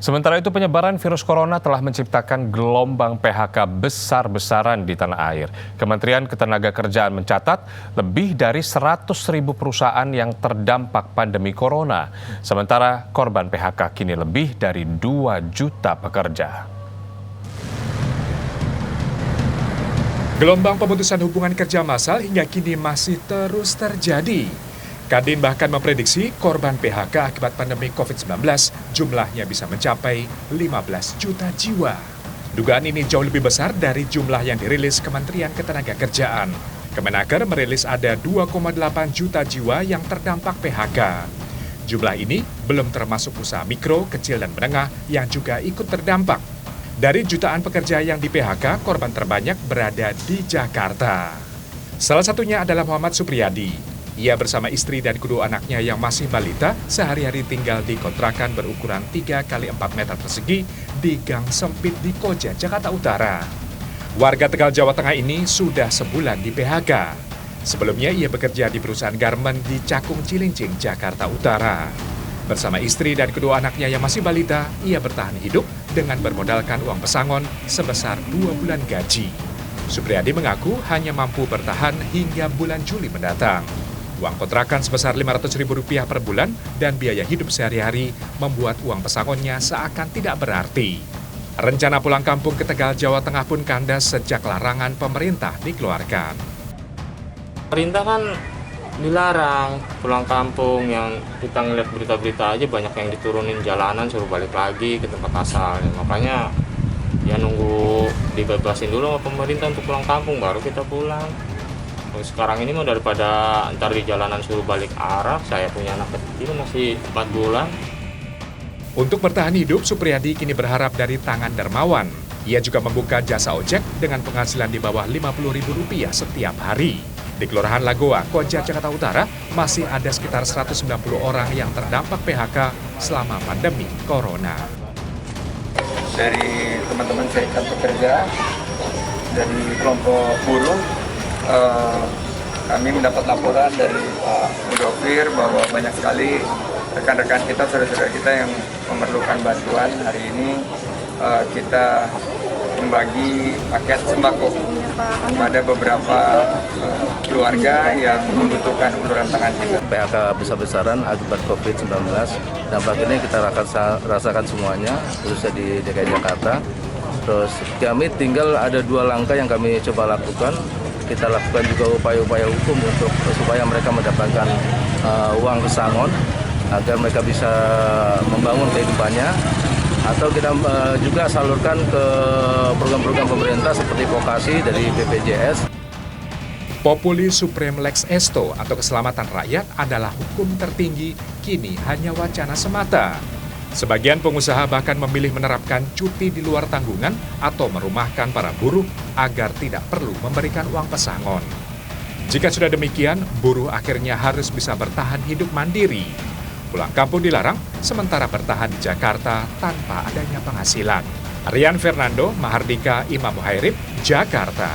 Sementara itu penyebaran virus corona telah menciptakan gelombang PHK besar-besaran di tanah air. Kementerian Ketenagakerjaan mencatat lebih dari 100.000 perusahaan yang terdampak pandemi corona. Sementara korban PHK kini lebih dari 2 juta pekerja. Gelombang pemutusan hubungan kerja massal hingga kini masih terus terjadi. Kadin bahkan memprediksi korban PHK akibat pandemi COVID-19 jumlahnya bisa mencapai 15 juta jiwa. Dugaan ini jauh lebih besar dari jumlah yang dirilis Kementerian Ketenagakerjaan. Kemenaker merilis ada 2,8 juta jiwa yang terdampak PHK. Jumlah ini belum termasuk usaha mikro, kecil, dan menengah yang juga ikut terdampak. Dari jutaan pekerja yang di PHK, korban terbanyak berada di Jakarta. Salah satunya adalah Muhammad Supriyadi. Ia bersama istri dan kedua anaknya yang masih balita sehari-hari tinggal di kontrakan berukuran 3 x 4 meter persegi di gang sempit di Koja, Jakarta Utara. Warga Tegal, Jawa Tengah ini sudah sebulan di PHK. Sebelumnya ia bekerja di perusahaan garmen di Cakung Cilincing, Jakarta Utara. Bersama istri dan kedua anaknya yang masih balita, ia bertahan hidup dengan bermodalkan uang pesangon sebesar 2 bulan gaji. Supriyadi mengaku hanya mampu bertahan hingga bulan Juli mendatang. Uang kontrakan sebesar Rp500.000 per bulan dan biaya hidup sehari-hari membuat uang pesangonnya seakan tidak berarti. Rencana pulang kampung ke Tegal, Jawa Tengah pun kandas sejak larangan pemerintah dikeluarkan. Pemerintah kan dilarang pulang kampung, yang kita ngeliat berita-berita aja banyak yang diturunin jalanan suruh balik lagi ke tempat asal. Makanya ya nunggu dibebasin dulu sama pemerintah untuk pulang kampung baru kita pulang. Sekarang ini mau daripada ntar di jalanan suruh balik arah, saya punya anak kecil masih 4 bulan. Untuk bertahan hidup, Supriyadi kini berharap dari tangan dermawan. Ia juga membuka jasa ojek dengan penghasilan di bawah Rp50.000 setiap hari. Di Kelurahan Lagoa, Koja, Jakarta Utara, masih ada sekitar 190 orang yang terdampak PHK selama pandemi corona. Dari teman-teman serikat pekerja, dari kelompok buruh, kami mendapat laporan dari Pak Mudofir bahwa banyak sekali rekan-rekan kita, saudara-saudara kita yang memerlukan bantuan. Hari ini kita membagi paket sembako kepada beberapa keluarga yang membutuhkan uluran tangan kita. PHK besar-besaran akibat COVID-19, dampak ini kita rasakan semuanya, khususnya di DKI Jakarta. Terus kami tinggal ada 2 langkah yang kami coba lakukan. Kita lakukan juga upaya-upaya hukum untuk supaya mereka mendapatkan uang pesangon agar mereka bisa membangun kehidupannya, atau kita juga salurkan ke program-program pemerintah seperti vokasi dari BPJS. Populi Supreme Lex Esto atau keselamatan rakyat adalah hukum tertinggi, kini hanya wacana semata. Sebagian pengusaha bahkan memilih menerapkan cuti di luar tanggungan atau merumahkan para buruh agar tidak perlu memberikan uang pesangon. Jika sudah demikian, buruh akhirnya harus bisa bertahan hidup mandiri. Pulang kampung dilarang, sementara bertahan di Jakarta tanpa adanya penghasilan. Rian Fernando, Mahardika Imam Muhairib, Jakarta.